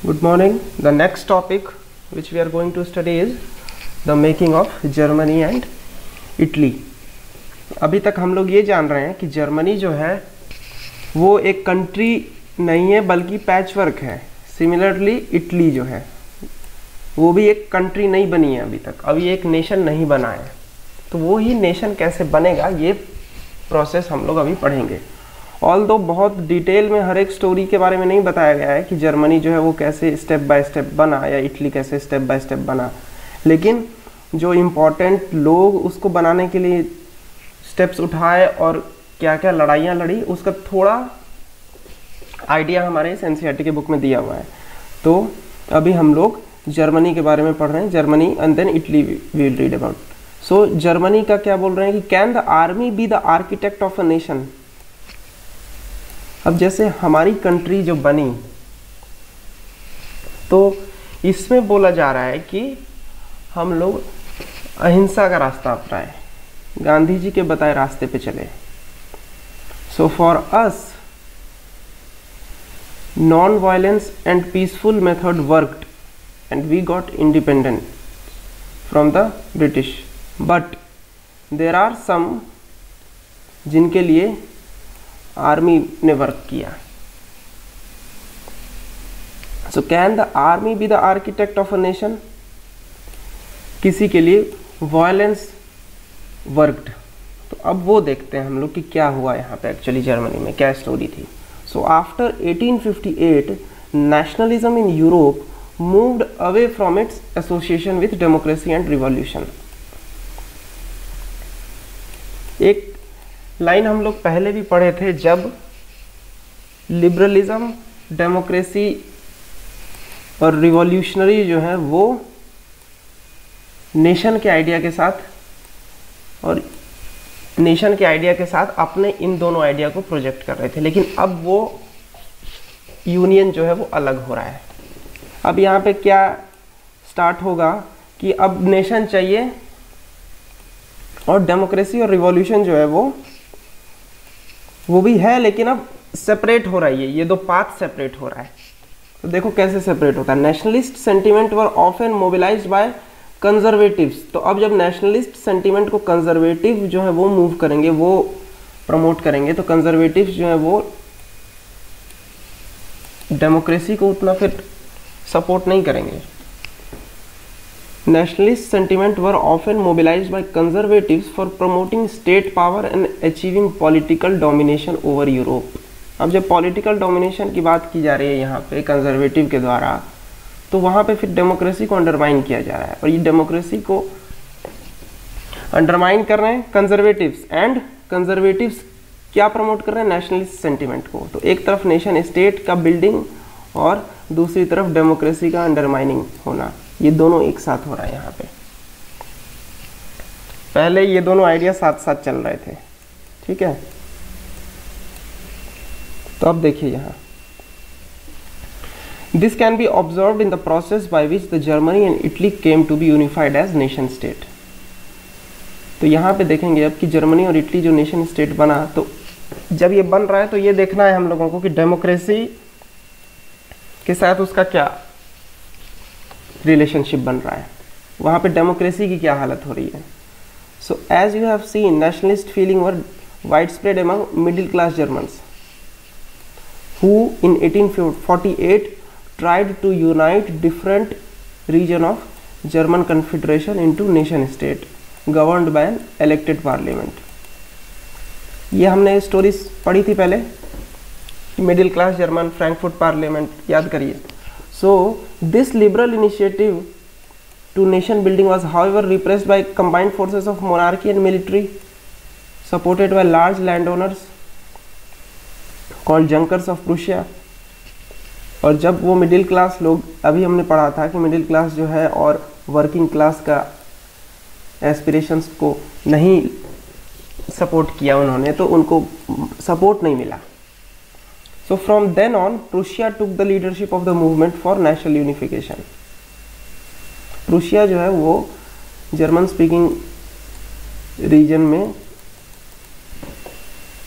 Good morning. The next topic which we are going to study is the making of Germany and Italy. अभी तक हम लोग ये जान रहे हैं कि जर्मनी जो है वो एक कंट्री नहीं है बल्कि पैचवर्क है। सिमिलरली इटली जो है वो भी एक कंट्री नहीं बनी है अभी तक, अभी एक नेशन नहीं बना है। तो वो ही नेशन कैसे बनेगा ये प्रोसेस हम लोग अभी पढ़ेंगे। ऑल्दो बहुत डिटेल में हर एक स्टोरी के बारे में नहीं बताया गया है कि जर्मनी जो है वो कैसे स्टेप बाय स्टेप बना या इटली कैसे स्टेप बाय स्टेप बना, लेकिन जो इम्पोर्टेंट लोग उसको बनाने के लिए स्टेप्स उठाए और क्या क्या लड़ाइयाँ लड़ी उसका थोड़ा आइडिया हमारे इस एनसीईआरटी के बुक में दिया हुआ है। तो अभी हम लोग जर्मनी के बारे में पढ़ रहे हैं, Germany and then Italy we will read about. So Germany का क्या बोल रहे हैं कि can the army be the architect of a nation. अब जैसे हमारी कंट्री जो बनी तो इसमें बोला जा रहा है कि हम लोग अहिंसा का रास्ता अपनाएं, गांधी जी के बताए रास्ते पे चले। So for us non violence and peaceful method worked and we got independent from the British, but there are some जिनके लिए आर्मी ने वर्क किया। So can the army be the architect of a nation. किसी के लिए violence worked. तो अब वो देखते हैं हम लोग कि क्या हुआ यहाँ पे एक्चुअली जर्मनी में, क्या स्टोरी थी। So after 1858 nationalism in Europe moved away from its association with democracy and revolution. एक लाइन हम लोग पहले भी पढ़े थे, जब लिबरलिज्म, डेमोक्रेसी और रिवॉल्यूशनरी जो है वो नेशन के आइडिया के साथ अपने इन दोनों आइडिया को प्रोजेक्ट कर रहे थे, लेकिन अब वो यूनियन जो है वो अलग हो रहा है। अब यहाँ पे क्या स्टार्ट होगा कि अब नेशन चाहिए और डेमोक्रेसी और रिवॉल्यूशन जो है वो भी है, लेकिन अब सेपरेट हो रही है, ये दो पाथ सेपरेट हो रहा है। तो देखो कैसे सेपरेट होता है। Nationalist sentiment were often mobilised by conservatives. तो अब जब नेशनलिस्ट सेंटिमेंट को कंजर्वेटिव जो है वो मूव करेंगे, वो प्रमोट करेंगे, तो कंजर्वेटिव्स जो है वो डेमोक्रेसी को उतना फिर सपोर्ट नहीं करेंगे। Nationalist sentiment were often mobilized by conservatives for promoting state power and achieving political domination over Europe. अब जब political domination की बात की जा रही है यहाँ पे कंजर्वेटिव के द्वारा, तो वहाँ पे फिर डेमोक्रेसी को अंडरमाइन किया जा रहा है, और ये डेमोक्रेसी को अंडरमाइन कर रहे हैं कंजर्वेटिव्स, एंड कंजर्वेटिव्स क्या प्रमोट कर रहे हैं, नेशनलिस्ट सेंटिमेंट को। तो एक तरफ नेशन स्टेट का बिल्डिंग और दूसरी तरफ डेमोक्रेसी का अंडरमाइनिंग होना, ये दोनों एक साथ हो रहा है यहाँ पे। पहले ये दोनों आइडिया साथ साथ चल रहे थे, ठीक है। तो अब देखिए यहाँ, this can be observed in the process by which the Germany and Italy came to be unified as nation state. तो यहाँ पे देखेंगे अब कि जर्मनी और इटली जो नेशन स्टेट बना, तो जब ये बन रहा है तो ये देखना है हम लोगों को कि डेमोक्रेसी के साथ उसका क्या रिलेशनशिप बन रहा है, वहाँ पे डेमोक्रेसी की क्या हालत हो रही है। So as you have seen nationalist feeling were wide spread among middle class Germans who in 1848 tried to unite different region of German confederation into nation state governed by an elected parliament. ये हमने stories पढ़ी थी पहले, middle class German, Frankfurt parliament, याद करिए। So this liberal initiative to nation building was however repressed by combined forces of monarchy and military supported by large landowners called Junkers of Prussia। और जब वो middle class लोग, अभी हमने पढ़ा था कि मिडिल क्लास जो है और वर्किंग क्लास का एस्पिरेशंस को नहीं सपोर्ट किया उन्होंने, तो उनको सपोर्ट नहीं मिला। So from then on, Prussia took the leadership of the movement for national unification. Prussia जो है वो जर्मन स्पीकिंग रीजन में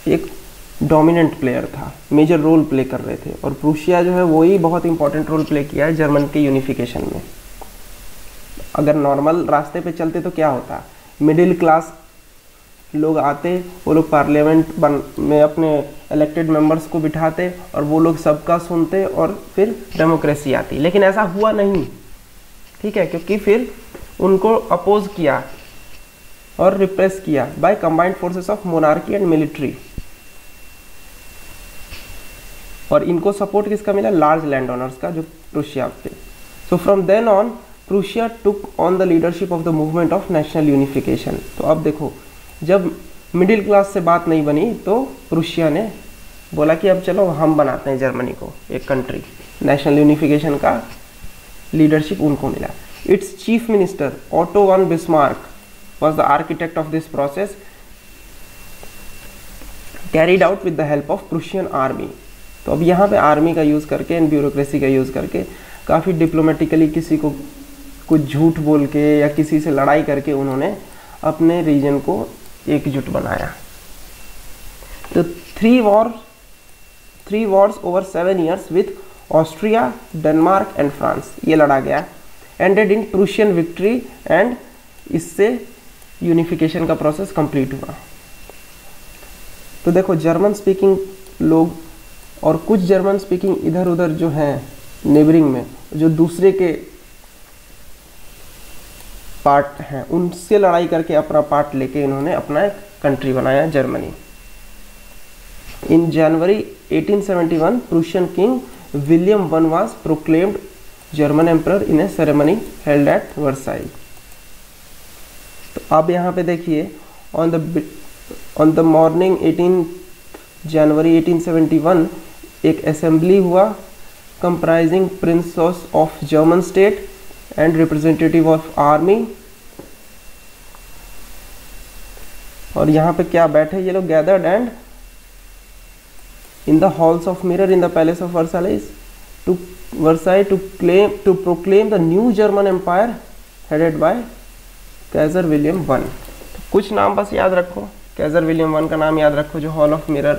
एक डोमिनेंट प्लेयर था, मेजर रोल प्ले कर रहे थे, और प्रूशिया जो है वही बहुत इंपॉर्टेंट रोल प्ले किया है जर्मन के यूनिफिकेशन में। अगर नॉर्मल रास्ते पे चलते तो क्या होता, मिडिल क्लास लोग आते, वो लोग पार्लियामेंट में अपने इलेक्टेड मेंबर्स को बिठाते और वो लोग सबका सुनते और फिर डेमोक्रेसी आती, लेकिन ऐसा हुआ नहीं, ठीक है, क्योंकि फिर उनको अपोज किया और रिप्रेस किया by combined forces of monarchy and military. और इनको सपोर्ट किसका मिला, लार्ज लैंड ओनर्स का, जो प्रूशिया थे। So from then on Prussia took on the leadership of the movement of national unification. तो अब देखो, जब मिडिल क्लास से बात नहीं बनी तो प्रूशिया ने बोला कि अब चलो हम बनाते हैं जर्मनी को एक कंट्री, नेशनल यूनिफिकेशन का लीडरशिप उनको मिला। It's chief minister auto von Bismarck was the architect of this process, carried out with the help of Prussian army। तो अब यहाँ पे आर्मी का यूज़ करके एंड ब्यूरोक्रेसी का यूज़ करके काफ़ी डिप्लोमेटिकली किसी को कुछ झूठ बोल के या किसी से लड़ाई करके उन्होंने अपने रीजन को एकजुट बनाया। तो three Wars over 7 years with Austria, Denmark and France, ये लड़ा गया, ended in Prussian victory, and इससे यूनिफिकेशन का प्रोसेस कंप्लीट हुआ। तो देखो, जर्मन स्पीकिंग लोग और कुछ जर्मन स्पीकिंग इधर उधर जो हैं नेबरिंग में, जो दूसरे के पार्ट हैं, उनसे लड़ाई करके अपना पार्ट लेके इन्होंने अपना एक कंट्री बनाया, Germany. In January 1871 Prussian king William one was proclaimed German emperor in A ceremony held at Versailles. तो अब यहाँ पे देखिए, ऑन द मॉर्निंग 18 जनवरी 1871 एक असेंबली हुआ comprising princes of German state and representative of army. और यहाँ पे क्या बैठे ये लोग, gathered and in the halls of mirror in the palace of Versailles to proclaim the new German empire headed by Kaiser William one. तो कुछ नाम बस याद रखो, कैजर विलियम वन का नाम याद रखो, जो hall of mirror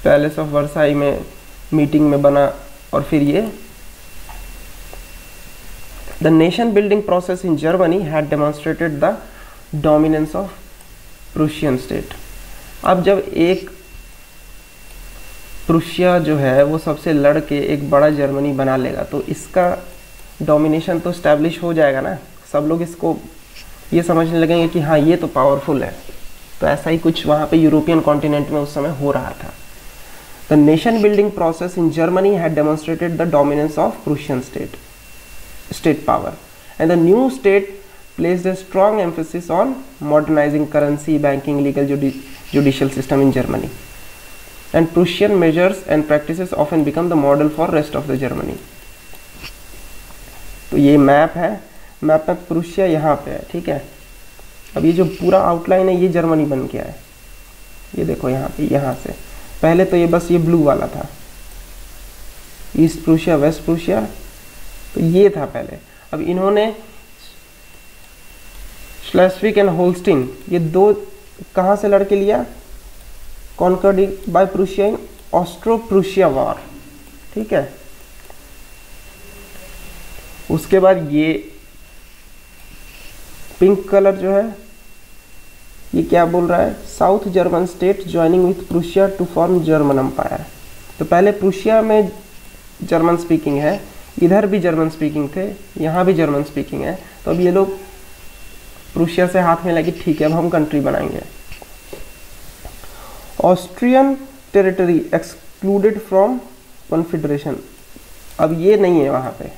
palace of Versailles में मीटिंग में बना। और फिर ये the nation building process in Germany had demonstrated the dominance of Prussian state. अब जब एक प्रूशिया जो है वो सबसे लड़ के एक बड़ा जर्मनी बना लेगा तो इसका डोमिनेशन तो स्टैब्लिश हो जाएगा ना, सब लोग इसको ये समझने लगेंगे कि हाँ ये तो पावरफुल है। तो ऐसा ही कुछ वहाँ पे यूरोपियन कॉन्टिनेंट में उस समय हो रहा था। The nation building process in Germany had demonstrated the dominance of Prussian state power and the new state placed a strong emphasis on modernizing currency, banking, legal, judicial system in Germany. And Prussian measures and practices often become the model for rest of the Germany. तो ये map है, map में Prussia यहाँ पे है, ठीक है। अब ये जो पूरा आउटलाइन है ये जर्मनी बन गया है, ये देखो यहाँ पे, यहाँ से पहले तो ये बस ये ब्लू वाला था, ईस्ट प्रूशिया, वेस्ट प्रूशिया, तो ये था पहले। अब इन्होंने श्लेस्विग एंड होल्स्टीन ये दो कहाँ से लड़के लिया, कॉन्कर्ड बाय प्रूशिया इन ऑस्ट्रो प्रूशिया वॉर, ठीक है। उसके बाद ये पिंक कलर जो है ये क्या बोल रहा है, south German state joining with Prussia to form German empire. तो पहले प्रूशिया में जर्मन स्पीकिंग है, इधर भी जर्मन स्पीकिंग थे, यहाँ भी जर्मन स्पीकिंग है। तो अब ये लोग प्रूशिया से हाथ में लगे, ठीक है अब हम कंट्री बनाएंगे। Austrian territory excluded from confederation, अब ये नहीं है वहाँ पे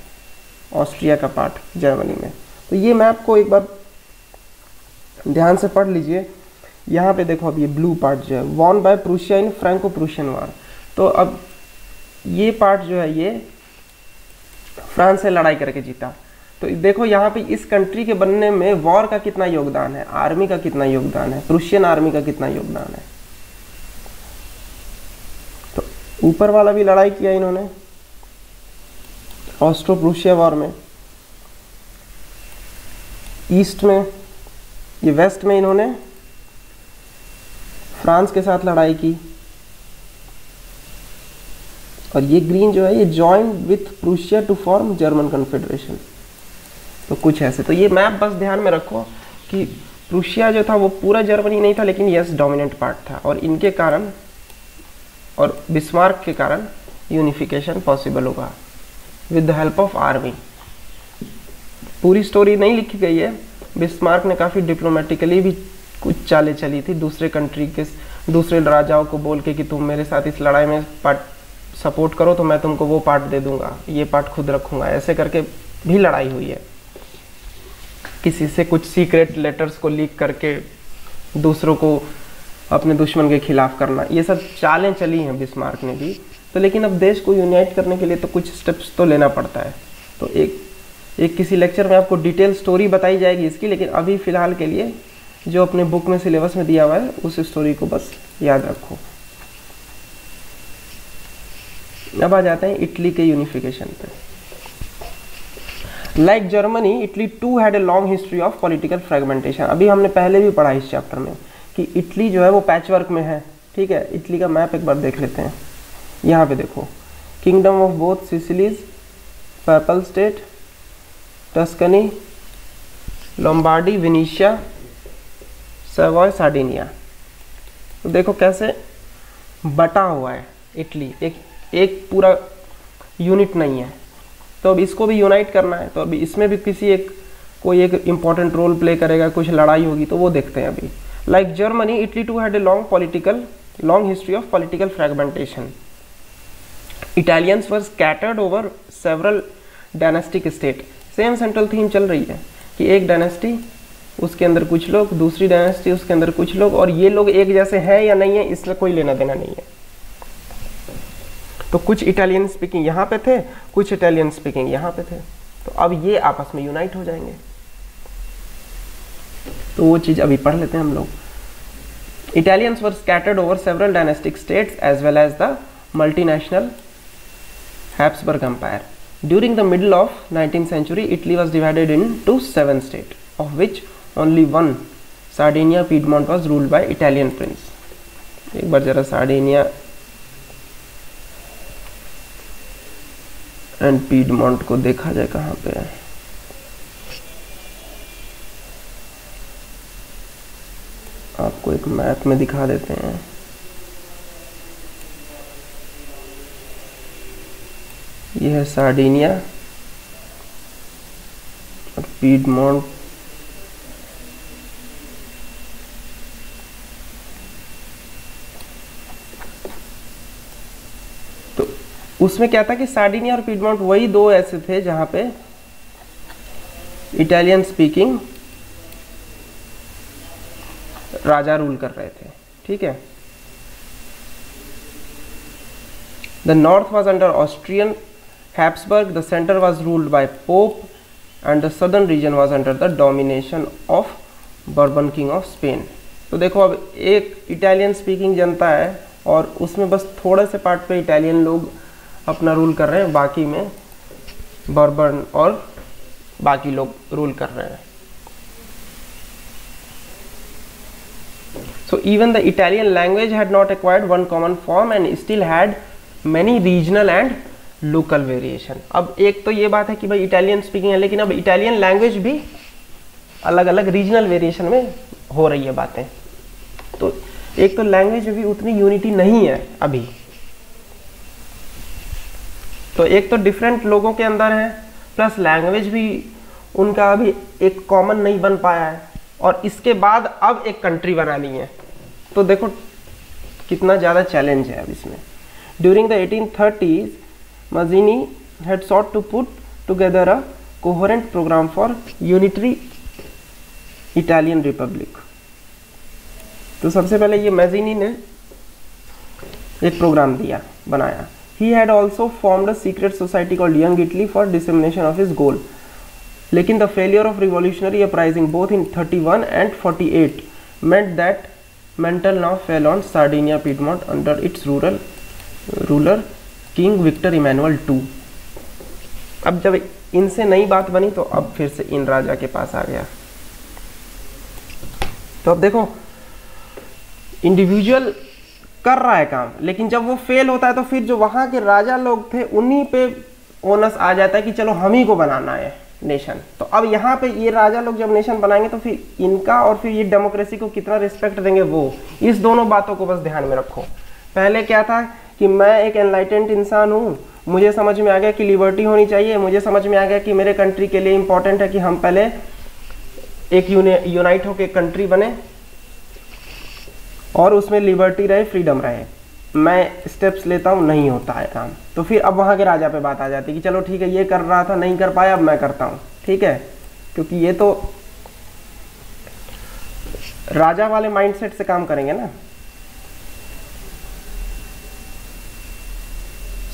ऑस्ट्रिया का पार्ट जर्मनी में। तो ये मैप को एक बार ध्यान से पढ़ लीजिए। यहाँ पे देखो, अब ये ब्लू पार्ट जो है won by Prussia in Franco Prussian war. तो अब ये पार्ट जो है ये फ्रांस से लड़ाई करके जीता। तो देखो यहाँ पे इस कंट्री के बनने में वॉर का कितना योगदान है, आर्मी का कितना योगदान है, प्रूशियन आर्मी का कितना योगदान है। तो ऊपर वाला भी लड़ाई किया इन्होंने ऑस्ट्रो प्रूशिया वॉर में, ईस्ट में, ये वेस्ट में इन्होंने फ्रांस के साथ लड़ाई की और ये ग्रीन जो है ये join with Prussia to form German confederation. तो कुछ ऐसे, तो ये मैप बस ध्यान में रखो कि प्रूशिया जो था वो पूरा जर्मनी नहीं था, लेकिन यस डोमिनेंट पार्ट था, और इनके कारण और बिस्मार्क के कारण यूनिफिकेशन पॉसिबल होगा with the help of army. पूरी स्टोरी नहीं लिखी गई है, बिस्मार्क ने काफ़ी डिप्लोमेटिकली भी कुछ चालें चली थी दूसरे कंट्री के दूसरे राजाओं को बोल के कि तुम मेरे साथ इस लड़ाई में पार्ट सपोर्ट करो तो मैं तुमको वो पार्ट दे दूंगा, ये पार्ट खुद रखूंगा, ऐसे करके भी लड़ाई हुई है। किसी से कुछ सीक्रेट लेटर्स को लीक करके दूसरों को अपने दुश्मन के खिलाफ करना, ये सब चालें चली हैं बिस्मार्क ने भी। तो लेकिन अब देश को यूनाइट करने के लिए तो कुछ स्टेप्स तो लेना पड़ता है। तो एक किसी लेक्चर में आपको डिटेल स्टोरी बताई जाएगी इसकी, लेकिन अभी फ़िलहाल के लिए जो अपने बुक में सिलेबस में दिया हुआ है उस स्टोरी को बस याद रखो। अब आ जाते हैं इटली के यूनिफिकेशन पे। Like Germany, Italy too had a long history of political fragmentation. अभी हमने पहले भी पढ़ा इस चैप्टर में कि इटली जो है वो पैचवर्क में है, ठीक है। इटली का मैप एक बार देख लेते हैं। यहाँ पे देखो, kingdom of both Sicilies, PayPal state, Tuscany, Lombardy, Venetia, Savoy, Sardinia. तो देखो कैसे बटा हुआ है इटली, एक पूरा यूनिट नहीं है। तो अब इसको भी यूनाइट करना है, तो अभी इसमें भी कोई एक इम्पॉर्टेंट रोल प्ले करेगा, कुछ लड़ाई होगी, तो वो देखते हैं अभी। Like Germany, Italy too had a long history of political fragmentation. Italians were scattered over several dynastic state. Same central theme चल रही है कि एक डायनेस्टी, उसके अंदर कुछ लोग, दूसरी डायनेस्टी, उसके अंदर कुछ लोग, और ये लोग एक जैसे हैं या नहीं है इसमें कोई लेना देना नहीं है। तो कुछ इटालियन स्पीकिंग यहाँ पे थे, कुछ इटालियन स्पीकिंग यहाँ पे थे, तो अब ये आपस में यूनाइट हो जाएंगे। तो वो चीज़ अभी पढ़ लेते हैं हम लोग। Italians were scattered over several dynastic states as well as the multinational Habsburg empire. During the middle of 19th century, Italy was divided into 7 states, of which only one, Sardinia Piedmont, was ruled by Italian prince. एक बार जरा Sardinia and piedmont को देखा जाए कहाँ पे है। आपको एक मैप में दिखा देते हैं। यह है सार्डिनिया और पीडमोंट। तो उसमें क्या था कि सार्डिनिया और पीडमोंट वही दो ऐसे थे जहां पे इटालियन स्पीकिंग राजा रूल कर रहे थे, ठीक है। The north was under Austrian Habsburg, the center was ruled by Pope, and the southern region was under the domination of Bourbon King of Spain. तो देखो अब एक इटालियन स्पीकिंग जनता है और उसमें बस थोड़े से पार्ट पे इटालियन लोग अपना रूल कर रहे हैं, बाकी में बर्बन और बाकी लोग रूल कर रहे हैं। So even the Italian language had not acquired one common form and still had many regional and local variation. अब एक तो ये बात है कि भाई इटालियन स्पीकिंग है, लेकिन अब इटालियन लैंग्वेज भी अलग अलग रीजनल वेरिएशन में हो रही है बातें। तो एक तो लैंग्वेज भी उतनी यूनिटी नहीं है अभी, तो एक तो डिफरेंट लोगों के अंदर है, प्लस लैंग्वेज भी उनका अभी एक कॉमन नहीं बन पाया है, और इसके बाद अब एक कंट्री बनानी है। तो देखो कितना ज़्यादा चैलेंज है अब इसमें। During the 1830s Mazzini had sought to put together a coherent program for unitary Italian Republic. तो सबसे पहले ये मैज़िनी ने एक प्रोग्राम बनाया। He had also formed a secret society called Young Italy for dissemination of his goal. लेकिन the failure of revolutionary uprising both in 31 and 48 meant that mantle now fell on Sardinia Piedmont under its ruler king Victor Emmanuel II। अब जब इनसे नई बात बनी तो अब फिर से इन राजा के पास आ गया। तो अब देखो इंडिविजुअल कर रहा है काम, लेकिन जब वो फेल होता है तो फिर जो वहाँ के राजा लोग थे उन्हीं पे ओनस आ जाता है कि चलो हम ही को बनाना है नेशन। तो अब यहाँ पे ये राजा लोग जब नेशन बनाएंगे तो फिर इनका और फिर ये डेमोक्रेसी को कितना रिस्पेक्ट देंगे, वो इस दोनों बातों को बस ध्यान में रखो। पहले क्या था कि मैं एक एनलाइटेंड इंसान हूँ, मुझे समझ में आ गया कि लिबर्टी होनी चाहिए, मुझे समझ में आ गया कि मेरे कंट्री के लिए इंपॉर्टेंट है कि हम पहले एक यूनाइट होकर एक कंट्री बने और उसमें लिबर्टी रहे, फ्रीडम रहे, मैं स्टेप्स लेता हूँ, नहीं होता है काम। तो फिर अब वहाँ के राजा पे बात आ जाती है कि चलो ठीक है ये कर रहा था नहीं कर पाया, अब मैं करता हूँ, ठीक है, क्योंकि ये तो राजा वाले माइंडसेट से काम करेंगे ना।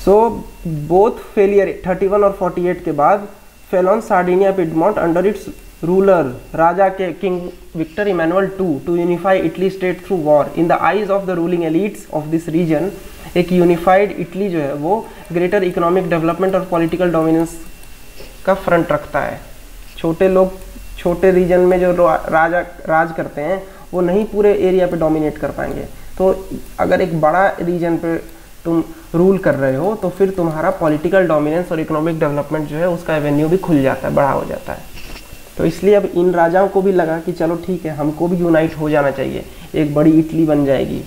सो बोथ फेलियर 31 और 48 के बाद fell on Sardinia Piedmont under its ruler राजा के king Victor Emmanuel II to unify Italy state through war. In the eyes of the ruling elites of this region एक यूनिफाइड इटली जो है वो greater economic development और political dominance का front रखता है। छोटे लोग छोटे रीजन में जो राजा राज करते हैं वो नहीं पूरे एरिया पे डोमिनेट कर पाएंगे। तो अगर एक बड़ा रीजन पे तुम रूल कर रहे हो तो फिर तुम्हारा पॉलिटिकल डोमिनेंस और इकोनॉमिक डेवलपमेंट जो है उसका एवेन्यू भी खुल जाता है, बड़ा हो जाता है। तो इसलिए अब इन राजाओं को भी लगा कि चलो ठीक है हमको भी यूनाइट हो जाना चाहिए, एक बड़ी इटली बन जाएगी।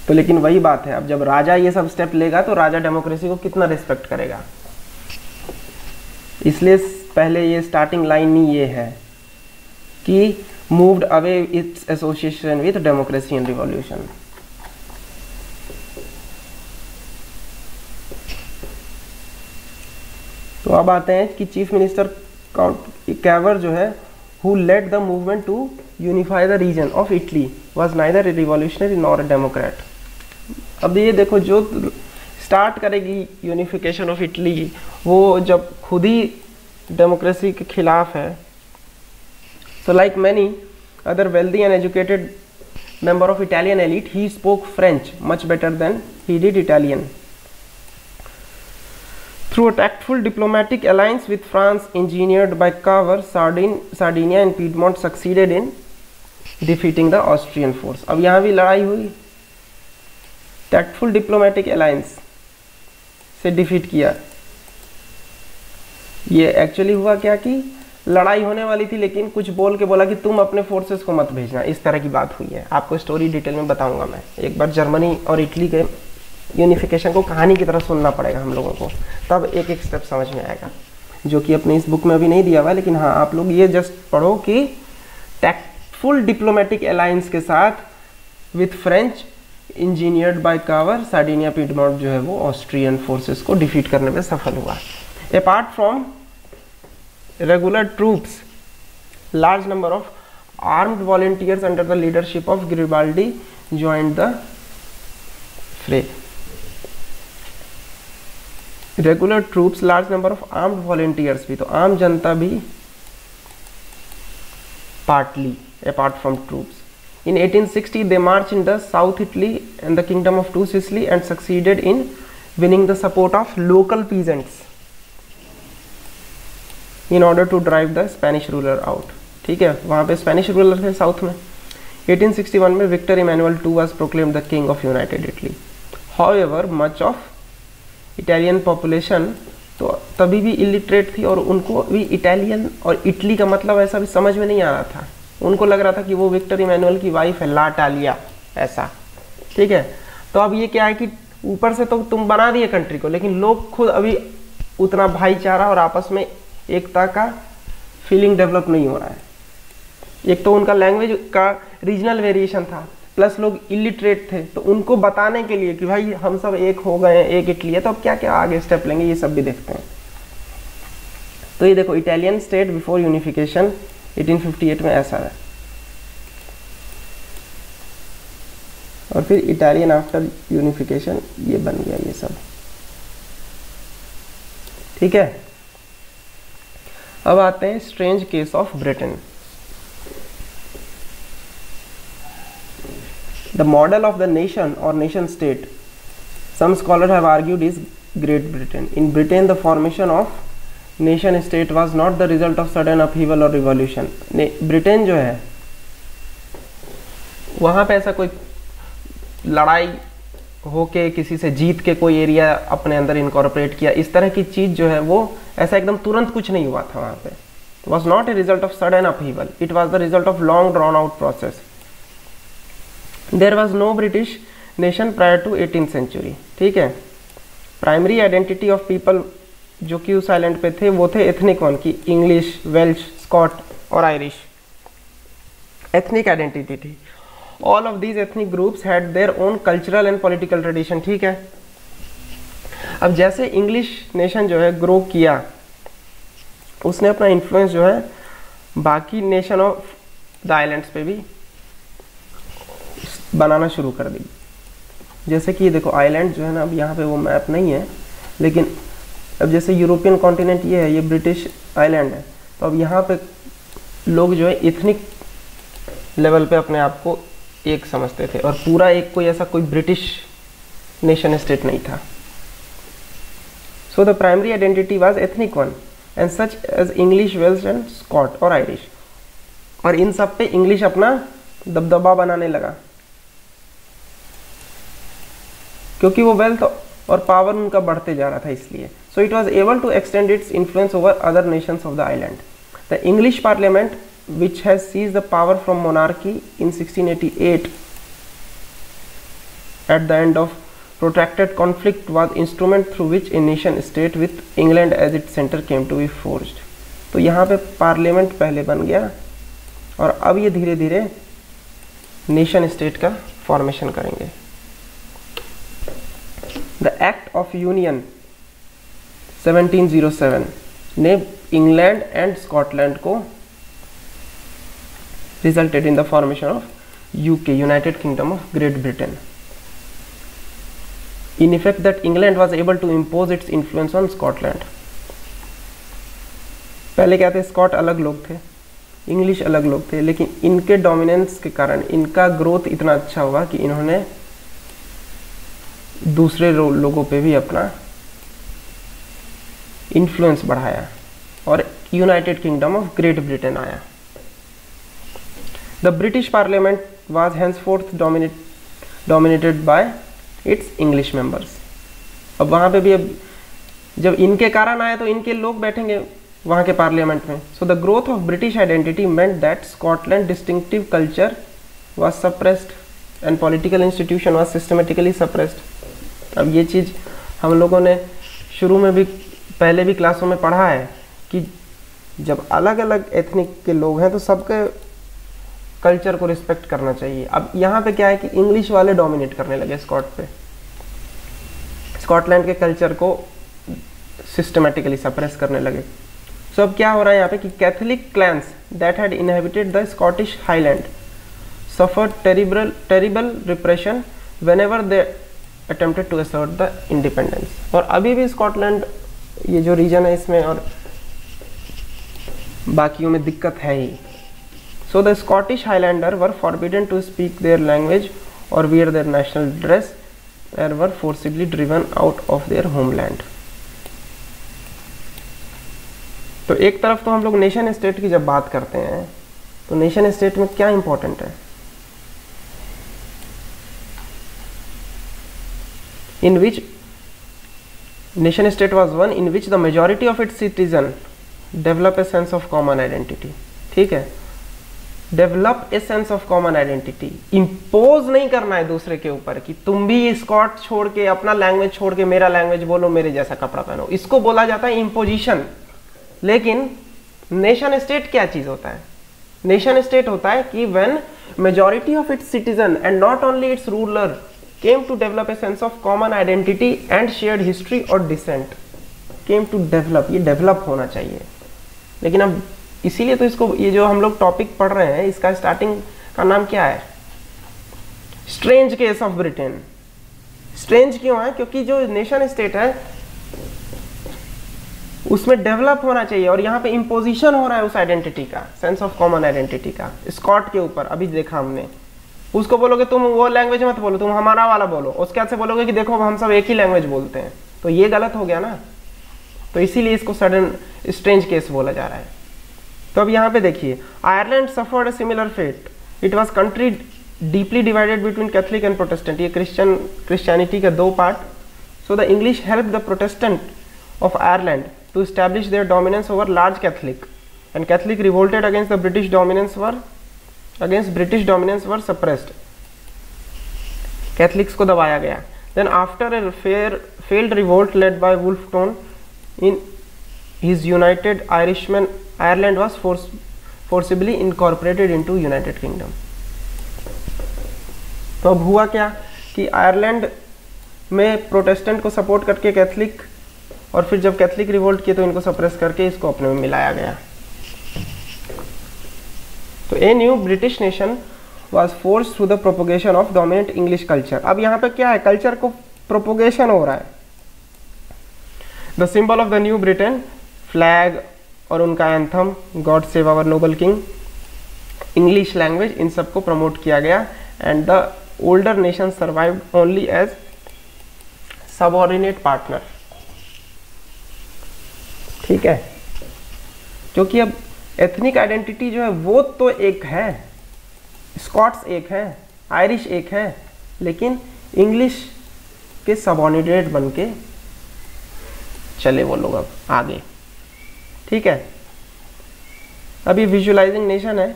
तो लेकिन वही बात है, अब जब राजा ये सब स्टेप लेगा तो राजा डेमोक्रेसी को कितना रिस्पेक्ट करेगा। इसलिए पहले ये स्टार्टिंग लाइन ही ये है कि moved away its association with democracy and revolution. तो अब आते हैं कि चीफ मिनिस्टर कैवर जो है who led the movement to unify the region of Italy was neither a revolutionary nor a democrat. अब ये देखो जो स्टार्ट करेगी यूनिफिकेशन ऑफ इटली वो जब खुद ही डेमोक्रेसी के खिलाफ है। So like many other wealthy and educated member of Italian elite, he spoke French much better than he did Italian. Through a tactful diplomatic alliance with France engineered by Cavour, Sardinia and Piedmont succeeded in defeating the Austrian force. अब यहाँ भी लड़ाई हुई, tactful diplomatic alliance से defeat किया। ये actually हुआ क्या कि लड़ाई होने वाली थी लेकिन कुछ बोल के बोला कि तुम अपने फोर्सेस को मत भेजना, इस तरह की बात हुई है। आपको स्टोरी डिटेल में बताऊंगा मैं, एक बार जर्मनी और इटली के यूनिफिकेशन को कहानी की तरह सुनना पड़ेगा हम लोगों को, तब एक एक स्टेप समझ में आएगा, जो कि अपनी इस बुक में अभी नहीं दिया हुआ है। लेकिन हाँ, आप लोग ये जस्ट पढ़ो कि टैक्टफुल डिप्लोमेटिक अलायंस के साथ with French engineered by Cavour, Sardinia Piedmont जो है वो ऑस्ट्रियन फोर्सेस को डिफीट करने में सफल हुआ। Apart from regular troops, large number of armed volunteers under the leadership of Garibaldi joined the fray. Regular troops, large number of armed volunteers भी, तो आम जनता भी partly apart from troops. In 1860 they marched in the South Italy and the Kingdom of Two Sicily and succeeded in winning the support of local peasants in order to drive the Spanish ruler out. ठीक है, वहाँ पे Spanish ruler थे south में। 1861 में Victor Emmanuel II was proclaimed the king of United Italy. However, much of Italian population तो तभी भी इलिटरेट थी और उनको भी इटालियन और इटली का मतलब ऐसा भी समझ में नहीं आ रहा था। उनको लग रहा था कि वो विक्टर इमैनुअल की वाइफ है, ला टालिया ऐसा। ठीक है, तो अब ये क्या है कि ऊपर से तो तुम बना दिए कंट्री को, लेकिन लोग खुद अभी उतना भाईचारा और आपस में एकता का फीलिंग डेवलप नहीं हो रहा है। एक तो उनका लैंग्वेज का रीजनल वेरिएशन था, प्लस लोग इलिटरेट थे, तो उनको बताने के लिए कि भाई हम सब एक हो गए हैं, एक इटली है, तो अब क्या क्या आगे स्टेप लेंगे ये सब भी देखते हैं। तो ये देखो, इटालियन स्टेट बिफोर यूनिफिकेशन 1858 में ऐसा है, और फिर इटालियन आफ्टर यूनिफिकेशन ये बन गया ये सब। ठीक है, अब आते हैं strange case of Britain. The model of the nation और nation state, some scholar have argued, is great Britain. In Britain the formation of nation state was not the result of sudden upheaval और revolution. Britain जो है वहाँ पे ऐसा कोई लड़ाई होके किसी से जीत के कोई एरिया अपने अंदर इनकॉर्पोरेट किया, इस तरह की चीज़ जो है वो ऐसा एकदम तुरंत कुछ नहीं हुआ था वहाँ पे। was not a result of sudden upheaval, it was the result of long drawn out process. There was no British nation prior to 18th century. ठीक है, प्राइमरी आइडेंटिटी ऑफ पीपल जो कि उस आइलैंड पे थे वो थे एथनिक वन की, इंग्लिश, वेल्श, स्कॉट और आयरिश एथनिक आइडेंटिटी थी। All of these ethnic groups had their own cultural and political tradition. ठीक है, अब जैसे इंग्लिश नेशन जो है ग्रो किया, उसने अपना इन्फ्लुएंस जो है बाकी नेशन ऑफ द आइलैंड्स पे भी बनाना शुरू कर दी। जैसे कि देखो आइलैंड जो है ना, अब यहाँ पे वो मैप नहीं है, लेकिन अब जैसे यूरोपियन कॉन्टिनेंट ये है, ये ब्रिटिश आइलैंड है, तो अब यहाँ पे लोग जो है इथनिक लेवल पे अपने आप को एक समझते थे और पूरा एक कोई ऐसा कोई ब्रिटिश नेशन स्टेट नहीं था। So the primary identity was ethnic one and such as English, Welsh and Scot और आयरिश। और इन सब पे इंग्लिश अपना दबदबा बनाने लगा क्योंकि वो वेल्थ और पावर उनका बढ़ते जा रहा था इसलिए। So it was able to extend its influence over other nations of the island. The English parliament which has seized the power from monarchy in 1688 at the end of protracted conflict was instrument through which a nation state with England as its center came to be forged। तो यहाँ पे parliament पहले बन गया और अब ये धीरे धीरे नेशन स्टेट का फॉर्मेशन करेंगे। द एक्ट ऑफ यूनियन 1707 ने इंग्लैंड एंड स्कॉटलैंड को resulted in the formation of UK, United Kingdom of Great Britain. In effect, that England was able to impose its influence on Scotland. पहले क्या थे, Scott अलग लोग थे, English अलग लोग थे, लेकिन इनके डोमिनेंस के कारण इनका ग्रोथ इतना अच्छा हुआ कि इन्होंने दूसरे लोगों पे भी अपना इन्फ्लुएंस बढ़ाया और United kingdom of great Britain आया। The British Parliament was henceforth dominated by its English members. अब वहाँ पे भी अब जब इनके कारण आए तो इनके लोग बैठेंगे वहाँ के पार्लियामेंट में। So the growth of British identity meant that Scotland's distinctive culture was suppressed and political institution was systematically suppressed. अब ये चीज़ हम लोगों ने शुरू में भी पहले भी क्लासों में पढ़ा है कि जब अलग अलग एथनिक के लोग हैं तो सबके कल्चर को रिस्पेक्ट करना चाहिए। अब यहाँ पे क्या है कि इंग्लिश वाले डोमिनेट करने लगे स्कॉटलैंड के कल्चर को सिस्टमेटिकली सप्रेस करने लगे। सो अब क्या हो रहा है यहाँ पे कि Catholic clans that had inhabited the Scottish highland suffered terrible repression whenever they attempted to assert the independence. और अभी भी स्कॉटलैंड ये जो रीजन है इसमें और बाकियों में दिक्कत है ही। So the Scottish Highlander were forbidden to speak their language or wear their national dress and were forcibly driven out of their homeland। तो एक तरफ तो हम लोग नेशन स्टेट की जब बात करते हैं तो नेशन स्टेट में क्या इंपॉर्टेंट है, in which nation state was one in which the majority of its citizen develop a sense of common identity। ठीक है, develop a sense of common identity. Impose नहीं करना है दूसरे के ऊपर कि तुम भी स्कॉट छोड़ के अपना लैंग्वेज छोड़ के मेरा लैंग्वेज बोलो, मेरे जैसा कपड़ा पहनो, इसको बोला जाता है इम्पोजिशन। लेकिन नेशन स्टेट क्या चीज होता है, नेशन स्टेट होता है कि when majority of its citizen and not only its ruler came to develop a sense of common identity and shared history और डिसेंट, केम टू डेवलप, ये डेवलप होना चाहिए। लेकिन अब इसीलिए तो इसको ये जो हम लोग टॉपिक पढ़ रहे हैं इसका स्टार्टिंग का नाम क्या है, strange case of Britain. Strange क्यों है, क्योंकि जो नेशन स्टेट है उसमें डेवलप होना चाहिए और यहाँ पे इम्पोजिशन हो रहा है उस आइडेंटिटी का, सेंस ऑफ कॉमन आइडेंटिटी का स्कॉट के ऊपर। अभी देखा हमने, उसको बोलोगे तुम वो लैंग्वेज मत बोलो, तुम हमारा वाला बोलो, उसके बाद से बोलोगे कि देखो हम सब एक ही लैंग्वेज बोलते हैं, तो ये गलत हो गया ना। तो इसीलिए इसको सडन स्ट्रेंज केस बोला जा रहा है। तो अब यहाँ पे देखिए, Ireland suffered a similar fate, it was country deeply divided between Catholic and Protestant, ये क्रिश्चियनिटी के दो part. So the English help the Protestant of Ireland to establish their dominance over large Catholic, and Catholic revolted against the British dominance were suppressed. Catholics को दबाया गया. Then after a failed revolt led by Wolfe in his united Irishman, Ireland was forcibly incorporated into United Kingdom. तो अब हुआ क्या कि Ireland में Protestant को सपोर्ट करके कैथलिक, और फिर जब कैथलिक रिवोल्ट किए तो इनको सप्रेस करके इसको अपने में मिलाया गया. तो a new British nation was forced through the propagation of dominant English culture. अब यहाँ पे क्या है, कल्चर को प्रोपोगेशन हो रहा है. The symbol of the new Britain, flag और उनका anthem God save our noble king, English language, इन सबको प्रमोट किया गया. And the older nation survived only as subordinate partner. ठीक है, क्योंकि अब एथनिक आइडेंटिटी जो है वो तो एक है, स्कॉट्स एक है, आयरिश एक है, लेकिन इंग्लिश के सबऑर्डिनेट बन के चले वो लोग अब आगे. ठीक है, अब ये विजुअलाइजिंग नेशन है.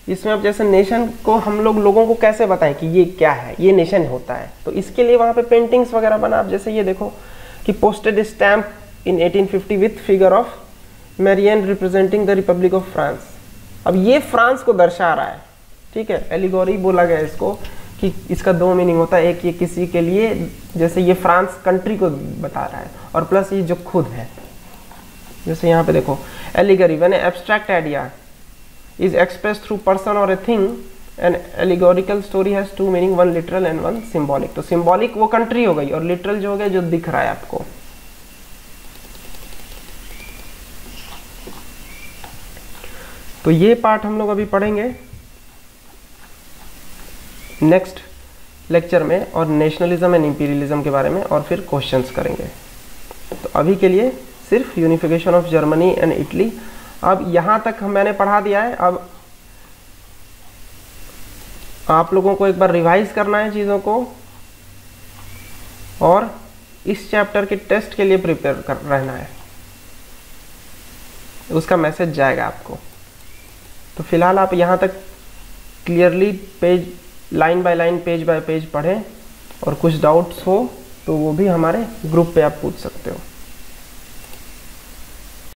इसमें अब जैसे नेशन को हम लोगों को कैसे बताएं कि ये क्या है, ये नेशन होता है, तो इसके लिए वहाँ पे पेंटिंग्स वगैरह बना. आप जैसे ये देखो कि posted stamp in 1850 with figure of Marianne representing the republic of France. अब ये फ्रांस को दर्शा रहा है. ठीक है, एलिगोरी बोला गया इसको कि इसका दो मीनिंग होता है. एक ये किसी के लिए, जैसे ये फ्रांस कंट्री को बता रहा है, और प्लस ये जो खुद है. जैसे यहाँ पे देखो allegory, when abstract idea is express through person और a thing, an allegorical story has two meaning, one literal and one symbolic. तो सिंबॉलिक वो कंट्री हो गई, और लिटरल जो हो गया जो दिख रहा है आपको. तो ये पार्ट हम लोग अभी पढ़ेंगे नेक्स्ट लेक्चर में, और नेशनलिज्म एंड इंपीरियलिज्म के बारे में, और फिर क्वेश्चंस करेंगे. तो अभी के लिए सिर्फ unification of Germany and Italy. अब यहाँ तक मैंने पढ़ा दिया है. अब आप लोगों को एक बार रिवाइज करना है चीज़ों को, और इस चैप्टर के टेस्ट के लिए प्रिपेयर कर रहना है. उसका मैसेज जाएगा आपको. तो फिलहाल आप यहाँ तक clearly page line by line, page bye page पढ़ें, और कुछ डाउट्स हो तो वो भी हमारे ग्रुप पे आप पूछ सकते हो.